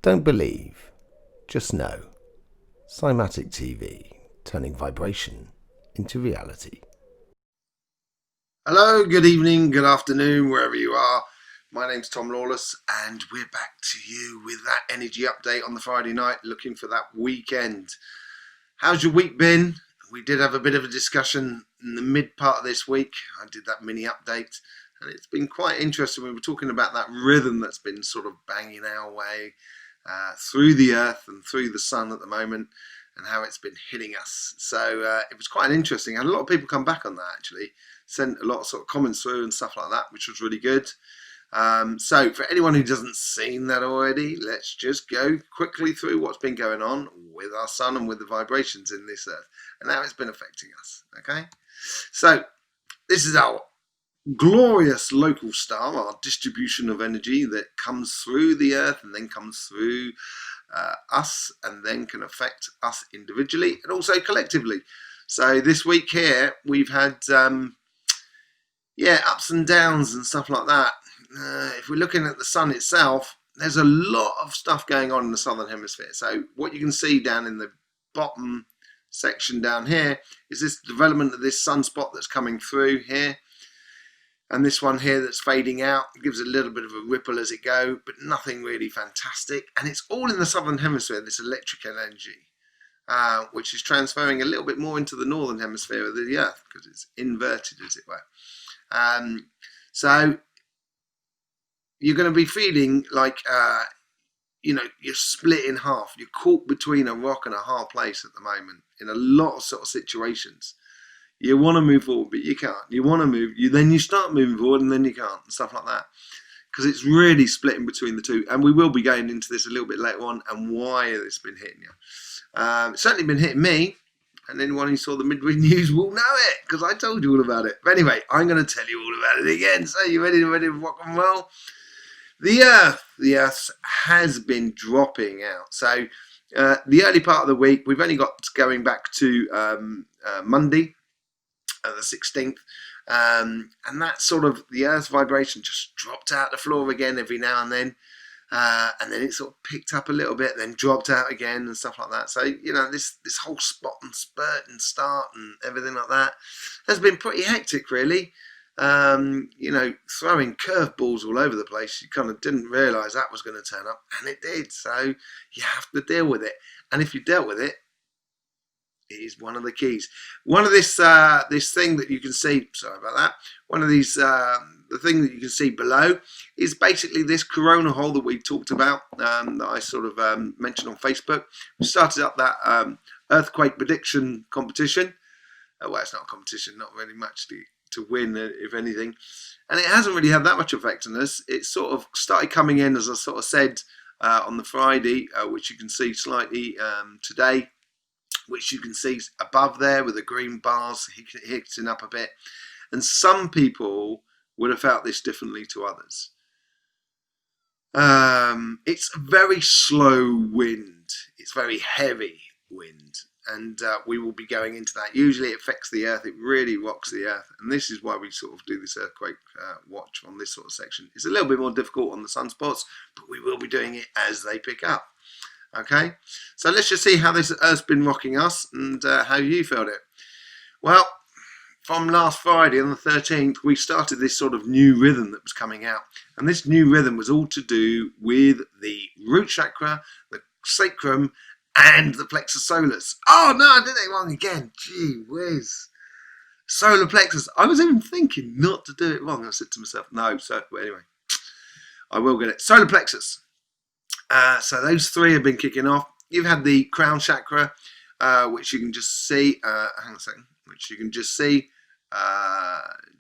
Don't believe, just know. Cymatic TV, turning vibration into reality. Hello, good evening, good afternoon, wherever you are. My name's Tom Lawless, and we're back to you with that energy update on the Friday night, looking for that weekend. How's your week been? We did have a bit of a discussion in the mid part of this week. I did that mini update, and it's been quite interesting. We were talking about that rhythm that's been sort of banging our way through the earth and through the sun at the moment, and how it's been hitting us. So it was quite interesting. I had a lot of people come back on that, actually. Sent a lot of sort of comments through and stuff like that, which was really good. So for anyone who doesn't seen that already, let's just go quickly through what's been going on with our sun and with the vibrations in this earth and how it's been affecting us. Okay, so this is our glorious local star, our distribution of energy that comes through the earth and then comes through us and then can affect us individually and also collectively. So this week here we've had ups and downs and stuff like that. If we're looking at the sun itself, there's a lot of stuff going on in the southern hemisphere. So what you can see down in the bottom section down here is this development of this sunspot that's coming through here, and this one here that's fading out. It gives a little bit of a ripple as it goes, but nothing really fantastic. And it's all in the southern hemisphere, this electric energy, which is transferring a little bit more into the northern hemisphere of the earth because it's inverted, as it were. So you're going to be feeling like you're split in half. You're caught between a rock and a hard place at the moment in a lot of sort of situations. You want to move forward, but you can't. You want to move, then you start moving forward, and then you can't, and stuff like that, because it's really splitting between the two. And we will be going into this a little bit later on, and why it's been hitting you. It's certainly been hitting me. And anyone who saw the midweek news will know it, because I told you all about it. But anyway, I'm going to tell you all about it again. So you ready to rock and roll? The Earth has been dropping out. So the early part of the week, we've only got going back to Monday, the 16th. And that sort of, the Earth's vibration just dropped out the floor again every now and then. And then it sort of picked up a little bit, then dropped out again and stuff like that. So, this whole spot and spurt and start and everything like that has been pretty hectic, really. Throwing curveballs all over the place. You kind of didn't realise that was going to turn up, and it did. So you have to deal with it. And if you dealt with it, it is one of the keys. One of this thing that you can see, sorry about that, one of these, the thing that you can see below is basically this corona hole that we talked about, that I sort of mentioned on Facebook. We started up that earthquake prediction competition. Well, it's not a competition, not really much to win, if anything. And it hasn't really had that much effect on us. It sort of started coming in, as I sort of said, on the Friday, which you can see slightly today, which you can see above there with the green bars hitting up a bit. And some people would have felt this differently to others. It's a very slow wind. It's very heavy wind. And we will be going into that. Usually it affects the earth. It really rocks the earth. And this is why we sort of do this earthquake watch on this sort of section. It's a little bit more difficult on the sunspots, but we will be doing it as they pick up. Okay, so let's just see how this Earth's been rocking us and how you felt it. Well, from last Friday on the 13th, we started this sort of new rhythm that was coming out. And this new rhythm was all to do with the root chakra, the sacrum, and the plexus solis. Oh, no, I did it wrong again. Gee whiz. Solar plexus. I was even thinking not to do it wrong. I said to myself, no. So anyway, I will get it. Solar plexus. So those three have been kicking off. You've had the crown chakra, which you can just see. Hang on a second. Which you can just see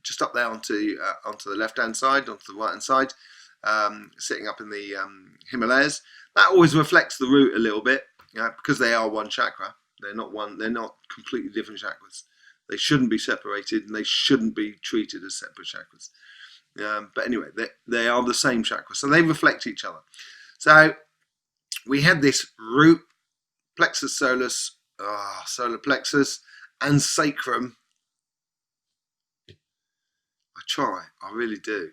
just up there onto the left-hand side, onto the right-hand side, sitting up in the Himalayas. That always reflects the root a little bit, because they are one chakra. They're not one. They're not completely different chakras. They shouldn't be separated, and they shouldn't be treated as separate chakras. But anyway, they are the same chakra, so they reflect each other. So we had this root, plexus solis, solar plexus, and sacrum. I try, I really do.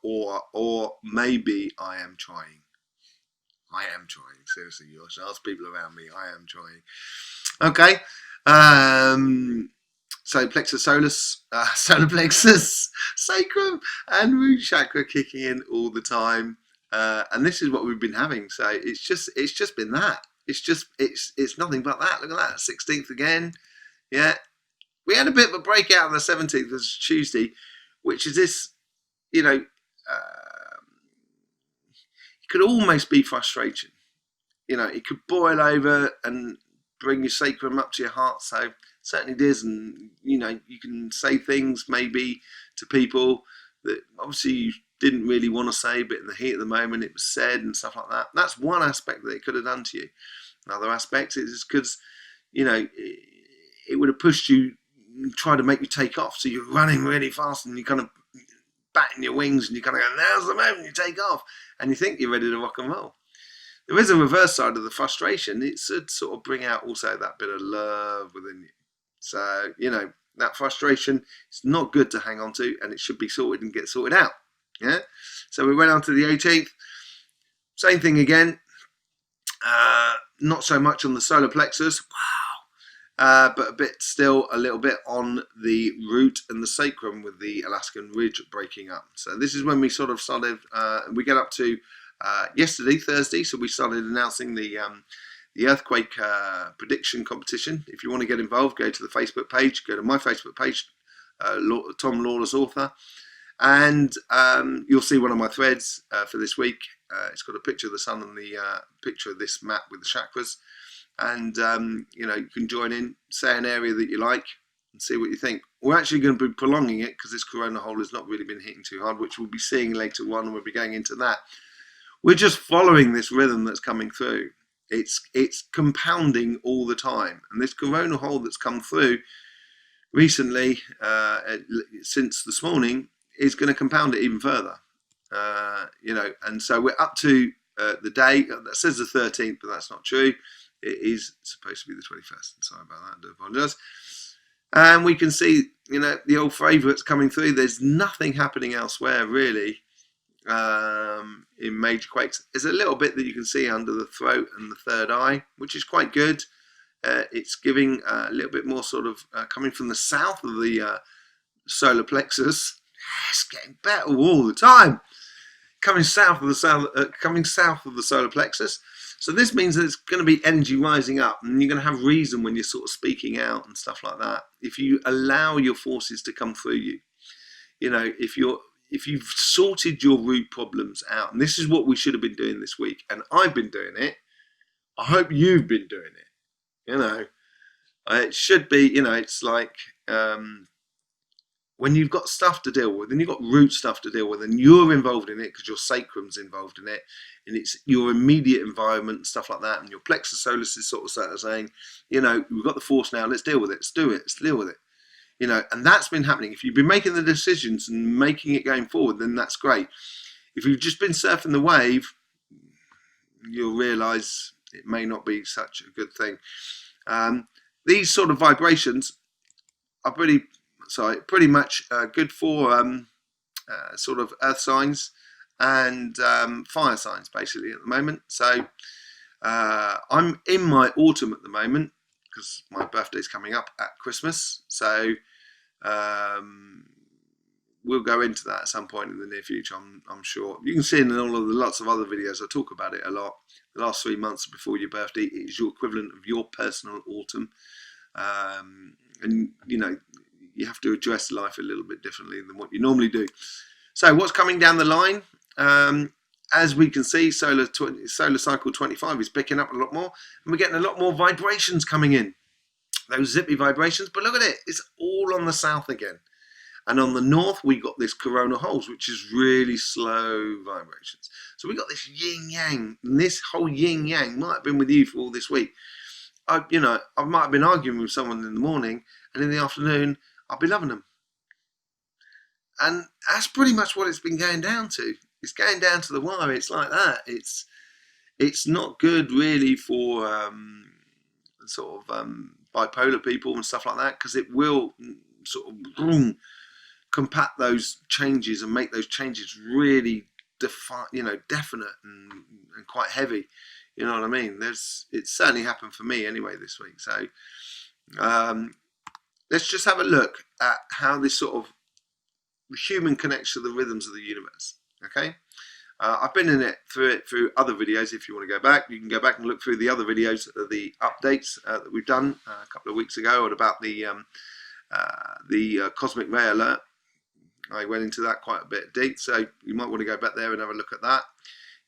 Or maybe I am trying. I am trying. Seriously, you should ask people around me. I am trying. Okay. So plexus solus, solar plexus, sacrum, and root chakra kicking in all the time, and this is what we've been having. So it's just been that. It's nothing but that. Look at that, 16th again. Yeah, we had a bit of a breakout on the 17th, was Tuesday, which is this. You know, it could almost be frustration. You know, it could boil over and bring your sacrum up to your heart. So certainly does, and you know, you can say things maybe to people that obviously you didn't really want to say, but in the heat of the moment it was said and stuff like that. That's one aspect that it could have done to you. Another aspect is because, you know, it would have pushed you, tried to make you take off. So you're running really fast and you kind of batting your wings and you kind of go, now's the moment you take off, and you think you're ready to rock and roll. There is a reverse side of the frustration. It should sort of bring out also that bit of love within you. So, you know, that frustration is not good to hang on to, and it should be sorted and get sorted out. Yeah. So we went on to the 18th. Same thing again. Not so much on the solar plexus. Wow. But a little bit on the root and the sacrum with the Alaskan ridge breaking up. So this is when we sort of started, we get up to yesterday, Thursday, so we started announcing the earthquake prediction competition. If you want to get involved, go to the Facebook page, go to my Facebook page, Tom Lawless Author, and you'll see one of my threads for this week. It's got a picture of the sun and the picture of this map with the chakras, and you know, you can join in, say an area that you like, and see what you think. We're actually going to be prolonging it because this corona hole has not really been hitting too hard, which we'll be seeing later on, and we'll be going into that. We're just following this rhythm that's coming through. It's compounding all the time, and this corona hole that's come through recently, since this morning, is going to compound it even further. You know, and so we're up to the day that says the 13th, but that's not true. It is supposed to be the 21st. Sorry about that. I do apologise. And we can see, you know, the old favourites coming through. There's nothing happening elsewhere really. In major quakes, there's a little bit that you can see under the throat and the third eye, which is quite good. It's giving a little bit more sort of coming from the south of the solar plexus. It's getting better all the time. Coming south of the solar plexus. So this means that it's going to be energy rising up, and you're going to have reason when you're sort of speaking out and stuff like that. If you allow your forces to come through you, you know, if you've sorted your root problems out, and this is what we should have been doing this week, and I've been doing it, I hope you've been doing it. You know, it should be, you know, it's like when you've got stuff to deal with, and you've got root stuff to deal with, and you're involved in it because your sacrum's involved in it, and it's your immediate environment and stuff like that, and your plexus solis is sort of saying, you know, we've got the force now, let's deal with it, let's do it, let's deal with it. You know, and that's been happening. If you've been making the decisions and making it going forward, then that's great. If you've just been surfing the wave, you'll realise it may not be such a good thing. These sort of vibrations are pretty much good for sort of earth signs and fire signs, basically, at the moment. So I'm in my autumn at the moment because my birthday's coming up at Christmas. So we'll go into that at some point in the near future, I'm sure. You can see in all of the lots of other videos, I talk about it a lot. The last 3 months before your birthday is your equivalent of your personal autumn. And, you know, you have to address life a little bit differently than what you normally do. So what's coming down the line? As we can see, solar cycle 25 is picking up a lot more, and we're getting a lot more vibrations coming in. Those zippy vibrations, but look at it, it's all on the south again. And on the north, we got this corona holes, which is really slow vibrations. So we got this yin yang, and this whole yin yang might have been with you for all this week. I might have been arguing with someone in the morning, and in the afternoon, I'll be loving them. And that's pretty much what it's been going down to. It's going down to the wire. It's like that. It's not good really for sort of bipolar people and stuff like that, because it will sort of compact those changes and make those changes really definite and quite heavy. You know what I mean? It's certainly happened for me anyway this week. So let's just have a look at how this sort of human connects to the rhythms of the universe. Okay. I've been through other videos. If you want to go back, you can go back and look through the other videos, the updates that we've done a couple of weeks ago, and about the cosmic ray alert. I went into that quite a bit deep, so you might want to go back there and have a look at that.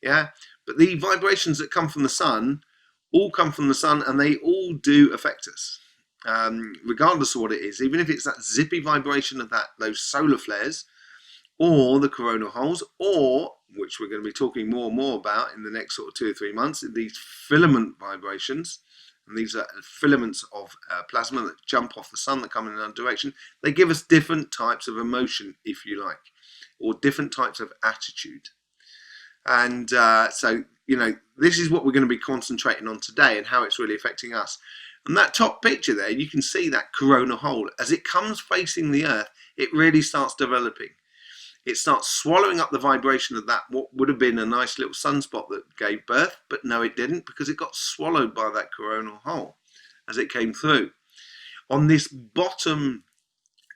Yeah, but the vibrations that come from the sun all come from the sun, and they all do affect us, regardless of what it is. Even if it's that zippy vibration of those solar flares, or the coronal holes, or, which we're going to be talking more and more about in the next sort of 2 or 3 months, these filament vibrations. And these are filaments of plasma that jump off the sun, that come in another direction. They give us different types of emotion, if you like, or different types of attitude. And so, this is what we're going to be concentrating on today, and how it's really affecting us. And that top picture there, you can see that coronal hole. As it comes facing the Earth, it really starts developing. It starts swallowing up the vibration of that, what would have been a nice little sunspot that gave birth, but no, it didn't, because it got swallowed by that coronal hole as it came through. On this bottom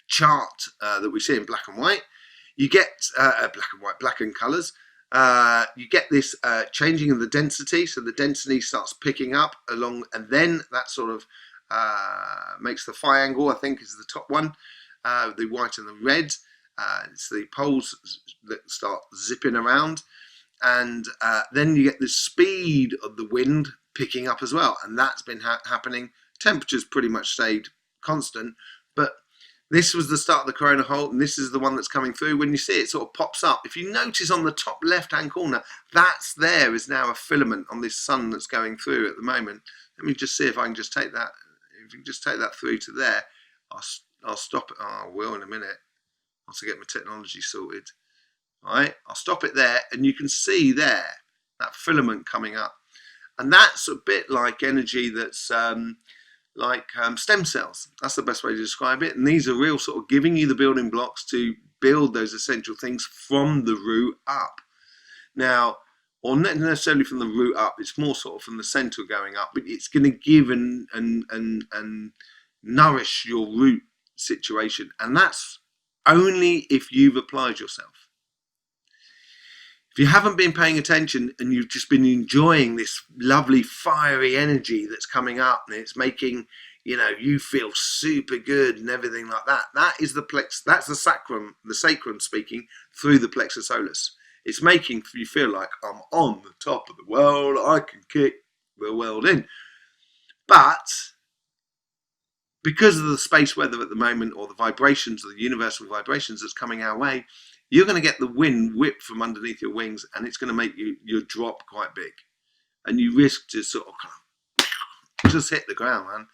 chart that we see in black and white, you get black and colours. You get this changing of the density, so the density starts picking up along, and then that sort of makes the phi angle, I think, is the top one, the white and the red. It's the poles that start zipping around, and then you get the speed of the wind picking up as well, and that's been happening. Temperatures pretty much stayed constant, but this was the start of the coronal hole, and this is the one that's coming through. When you see it sort of pops up, if you notice on the top left hand corner, there is now a filament on this sun that's going through at the moment. Let me just see if I can just take that. If you can just take that through to there, I'll stop it. Oh, I will in a minute. Once I get my technology sorted. All right, I'll stop it there, and you can see there that filament coming up, and that's a bit like energy that's like stem cells. That's the best way to describe it. And these are real sort of giving you the building blocks to build those essential things from the root up. Now, or not necessarily from the root up, it's more sort of from the center going up, but it's going to give and nourish your root situation, and that's only if you've applied yourself. If you haven't been paying attention and you've just been enjoying this lovely fiery energy that's coming up, and it's making you feel super good and everything like that, that is that's the sacrum speaking through the plexus solis. It's making you feel like I'm on the top of the world, I can kick the world in. But because of the space weather at the moment, or the vibrations, or the universal vibrations that's coming our way, you're going to get the wind whipped from underneath your wings, and it's going to make your drop quite big, and you risk to sort of just hit the ground, man.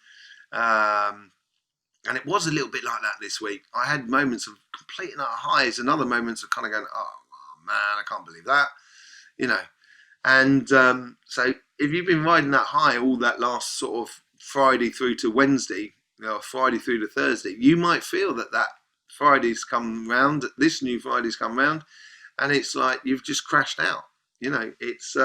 And it was a little bit like that this week. I had moments of complete and utter highs, and other moments of kind of going, oh man, I can't believe that, And so if you've been riding that high all that last sort of Friday through to Wednesday, Friday through to Thursday, you might feel that Friday's come round, this new Friday's come round, and it's like you've just crashed out. It's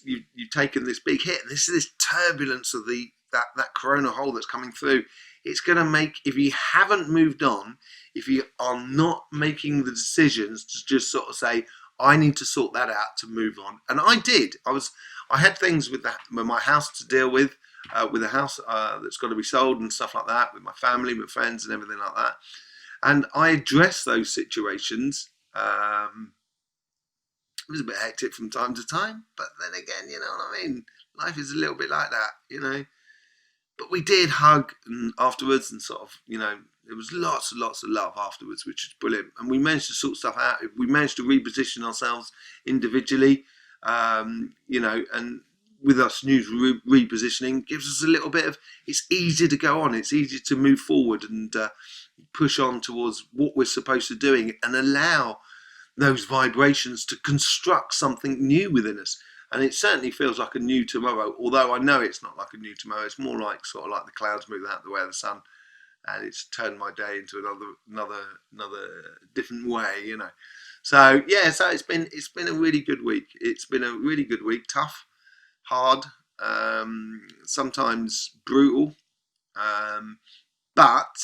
you've taken this big hit. This is this turbulence of that coronal hole that's coming through. It's going to make, if you haven't moved on, if you are not making the decisions to just sort of say, I need to sort that out to move on. And I did. I had things with my house to deal with a house that's got to be sold and stuff like that, with my family, with friends and everything like that. And I addressed those situations. It was a bit hectic from time to time, but then again, you know what I mean? Life is a little bit like that, But we did hug afterwards, and sort of, there was lots and lots of love afterwards, which was brilliant. And we managed to sort stuff out. We managed to reposition ourselves individually, and with us new repositioning gives us a little bit of, it's easier to go on, it's easier to move forward and push on towards what we're supposed to doing, and allow those vibrations to construct something new within us. And it certainly feels like a new tomorrow, although I know it's not like a new tomorrow. It's more like sort of like the clouds moving out the way of the sun, and it's turned my day into another different way, So yeah, so it's been a really good week. It's been a really good week. Tough, hard, sometimes brutal, but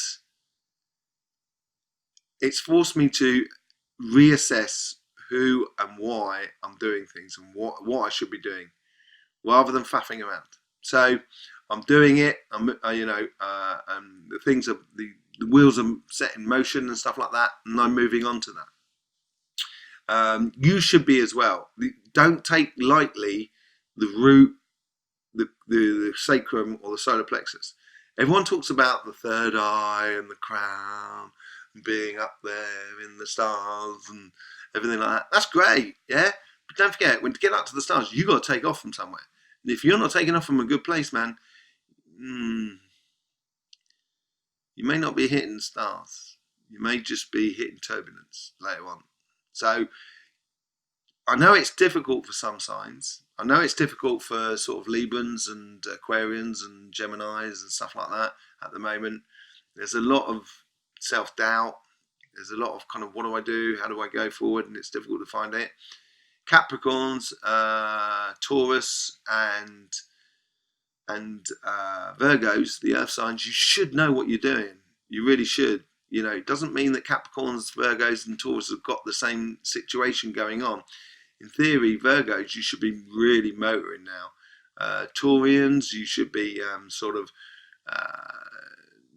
it's forced me to reassess who and why I'm doing things and what I should be doing, rather than faffing around. So I'm doing it. And the things are the wheels are set in motion and stuff like that, and I'm moving on to that. You should be as well. Don't take lightly the root, the sacrum or the solar plexus. Everyone talks about the third eye and the crown and being up there in the stars and everything like that. That's great, yeah. But don't forget, when to get up to the stars, you got to take off from somewhere. And if you're not taking off from a good place, man, you may not be hitting stars. You may just be hitting turbulence later on. So I know it's difficult for some signs. I know it's difficult for sort of Librans and Aquarians and Geminis and stuff like that at the moment. There's a lot of self-doubt. There's a lot of kind of, what do I do? How do I go forward? And it's difficult to find it. Capricorns, Taurus, and Virgos, the earth signs, you should know what you're doing. You really should. You know, it doesn't mean that Capricorns, Virgos, and Taurus have got the same situation going on. In theory, Virgos, you should be really motoring now. Taurians, you should be sort of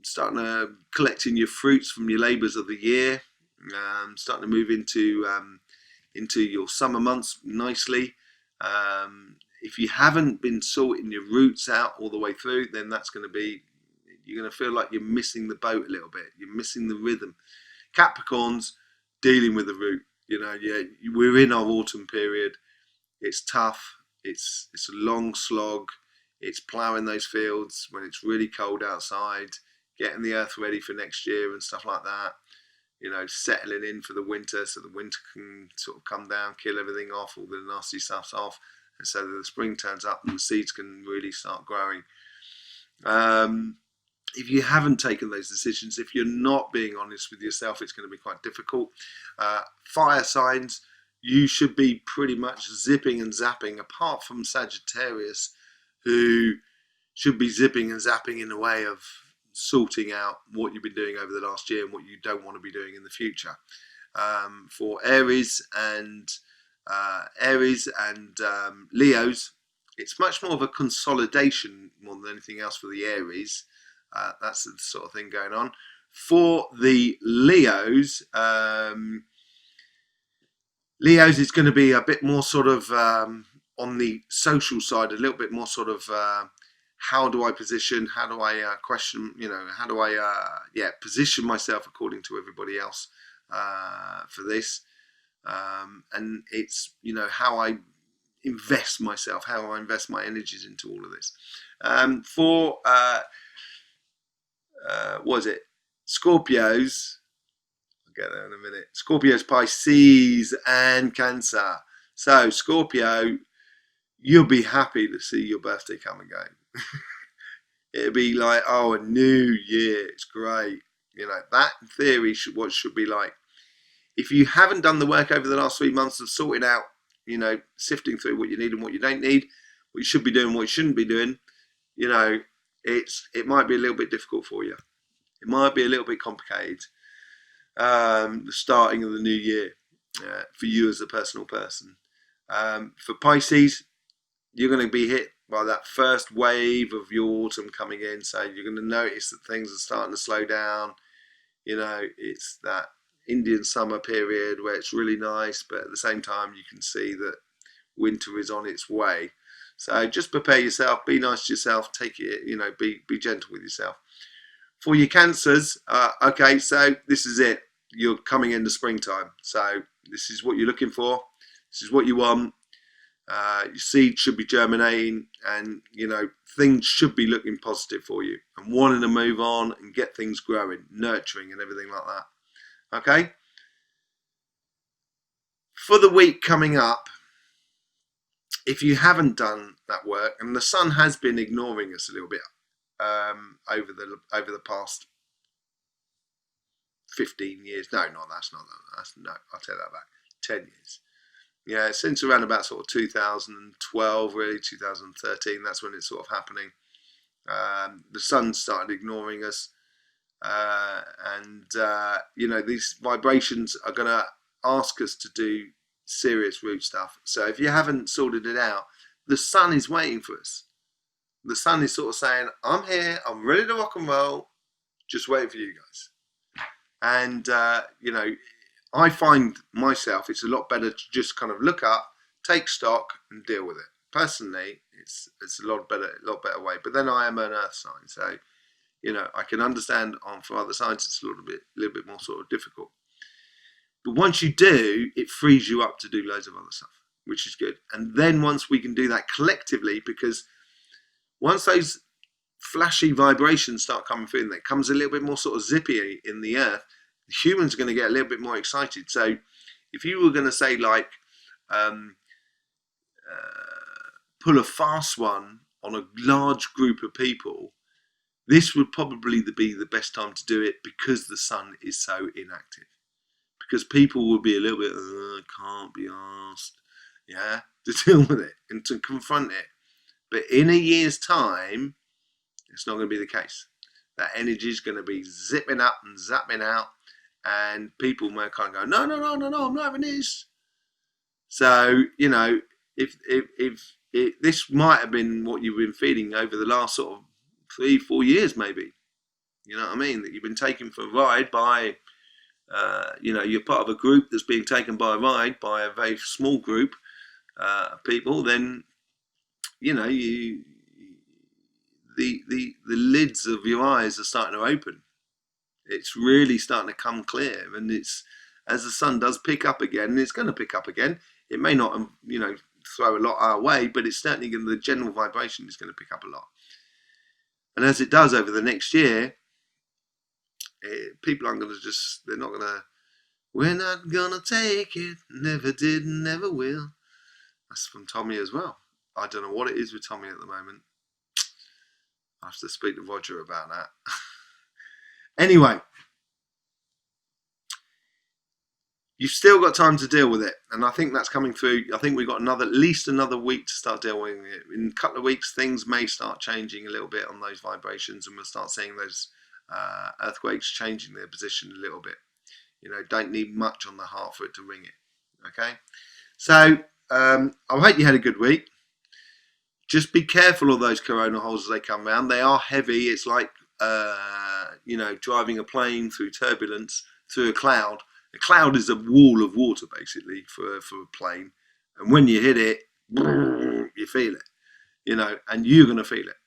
starting to collecting your fruits from your labours of the year, starting to move into your summer months nicely. If you haven't been sorting your roots out all the way through, then that's going to be, you're going to feel like you're missing the boat a little bit. You're missing the rhythm. Capricorns, dealing with the root. You know, yeah, we're in our autumn period. It's tough. It's a long slog. It's ploughing those fields when it's really cold outside, getting the earth ready for next year and stuff like that. You know, settling in for the winter so the winter can sort of come down, kill everything off, all the nasty stuff's off, and so that the spring turns up and the seeds can really start growing. If you haven't taken those decisions, if you're not being honest with yourself, it's going to be quite difficult. Fire signs, you should be pretty much zipping and zapping, apart from Sagittarius, who should be zipping and zapping in the way of sorting out what you've been doing over the last year and what you don't want to be doing in the future. For Aries and Leos, it's much more of a consolidation more than anything else for the Aries. That's the sort of thing going on. For the Leos, Leos is going to be a bit more sort of on the social side, a little bit more sort of how do I position, how do I question, you know, how do I position myself according to everybody else for this. And it's, you know, how I invest myself, how I invest my energies into all of this. For what is it? Scorpios, I'll get there in a minute. Scorpios, Pisces, and Cancer. So, Scorpio, you'll be happy to see your birthday come and go. It'll be like, oh, a new year. It's great. You know, that in theory what should be like. If you haven't done the work over the last 3 months of sorting out, you know, sifting through what you need and what you don't need, what you should be doing, what you shouldn't be doing, you know, it might be a little bit difficult for you. It might be a little bit complicated. The starting of the new year for you as a personal person. For Pisces, you're going to be hit by that first wave of your autumn coming in. So you're going to notice that things are starting to slow down. You know, it's that Indian summer period where it's really nice, but at the same time you can see that winter is on its way. So just prepare yourself, be nice to yourself, take it, you know, be gentle with yourself. For your Cancers, okay, so this is it. You're coming into springtime. So this is what you're looking for. This is what you want. Your seed should be germinating, and you know, things should be looking positive for you and wanting to move on and get things growing, nurturing and everything like that. Okay? For the week coming up, if you haven't done that work, and the sun has been ignoring us a little bit over the past 15 years. No, I'll take that back. 10 years. Yeah, since around about sort of 2012, really, 2013, that's when it's sort of happening. The sun started ignoring us. These vibrations are going to ask us to do serious root stuff. So if you haven't sorted it out, the sun is waiting for us. The sun is sort of saying, I'm here, I'm ready to rock and roll, just waiting for you guys. And, I find myself, it's a lot better to just kind of look up, take stock and deal with it. Personally, it's a lot better way. But then I am an earth sign, so I can understand for other signs it's a little bit more sort of difficult. But once you do, it frees you up to do loads of other stuff, which is good. And then once we can do that collectively, because once those flashy vibrations start coming through and it comes a little bit more sort of zippy in the earth, the humans are going to get a little bit more excited. So if you were going to say like pull a fast one on a large group of people, this would probably be the best time to do it because the sun is so inactive. Because people will be a little bit, can't be asked, to deal with it and to confront it. But in a year's time, it's not going to be the case. That energy is going to be zipping up and zapping out, and people may kind of go, no, I'm not having this. So, if this might have been what you've been feeling over the last sort of 3-4 years, maybe. You know what I mean? That you've been taken for a ride by, you're part of a group that's being taken by a ride by a very small group of people. Then, the lids of your eyes are starting to open. It's really starting to come clear, and it's as the sun does pick up again, and it's going to pick up again. It may not, throw a lot our way, but it's certainly going to, the general vibration is going to pick up a lot. And as it does over the next year, people aren't going to they're not going to, we're not going to take it, never did, never will. That's from Tommy as well. I don't know what it is with Tommy at the moment. I have to speak to Roger about that. Anyway, you've still got time to deal with it, and I think that's coming through. I think we've got at least another week to start dealing with it. In a couple of weeks, things may start changing a little bit on those vibrations, and we'll start seeing those earthquakes changing their position a little bit. Don't need much on the heart for it to ring it. Okay, so I hope you had a good week. Just be careful of those corona holes as they come around. They are heavy. It's like driving a plane through turbulence through a cloud. A cloud is a wall of water, basically, for a plane. And when you hit it, you feel it, and you're going to feel it.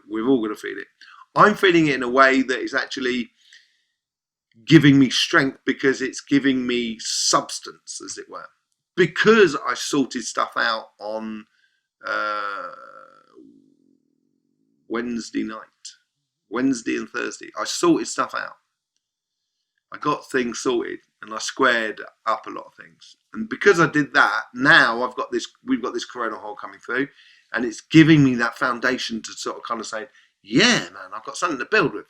We're all going to feel it. I'm feeling it in a way that is actually giving me strength because it's giving me substance, as it were. Because I sorted stuff out on Wednesday and Thursday. I sorted stuff out. I got things sorted and I squared up a lot of things. And because I did that, now we've got this corona hole coming through, and it's giving me that foundation to sort of kind of say, yeah, man, I've got something to build with.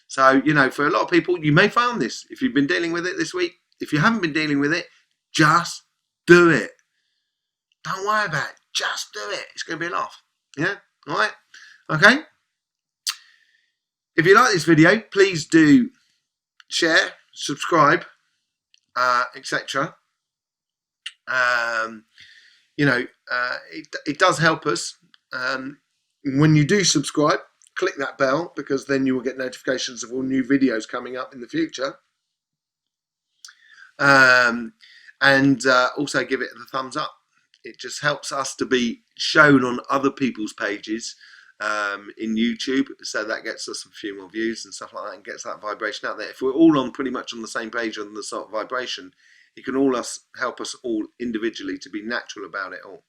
So, for a lot of people, you may find this if you've been dealing with it this week. If you haven't been dealing with it, just do it. Don't worry about it. Just do it. It's going to be a laugh. Yeah? All right? Okay? If you like this video, please do share, subscribe, etc. It does help us. When you do subscribe, click that bell, because then you will get notifications of all new videos coming up in the future. And also give it the thumbs up. It just helps us to be shown on other people's pages in YouTube, so that gets us a few more views and stuff like that, and gets that vibration out there. If we're all on pretty much on the same page on the sort of vibration, it can help us all individually to be natural about it all.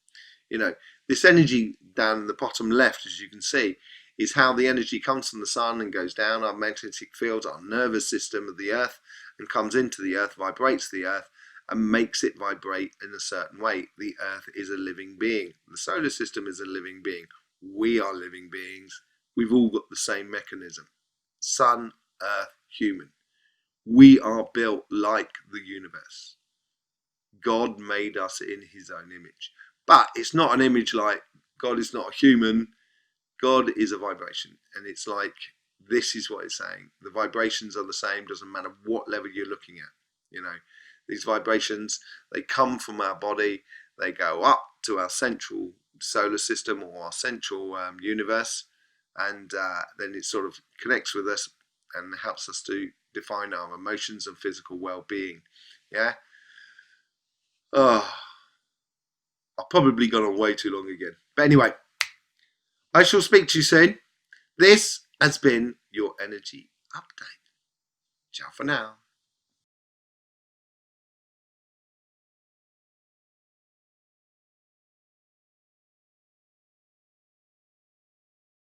This energy down in the bottom left, as you can see, is how the energy comes from the sun and goes down our magnetic field, our nervous system of the earth, and comes into the earth, vibrates the earth, and makes it vibrate in a certain way. The earth is a living being. The solar system is a living being. We are living beings. We've all got the same mechanism. Sun, earth, human. We are built like the universe. God made us in his own image. But it's not an image like God is not a human. God is a vibration. And it's like, this is what it's saying. The vibrations are the same, doesn't matter what level you're looking at. You know, these vibrations, they come from our body, they go up to our central solar system or our central universe, and then it sort of connects with us and helps us to define our emotions and physical well-being. Yeah. Oh, I've probably gone on way too long again. But anyway, I shall speak to you soon. This has been your energy update. Ciao for now.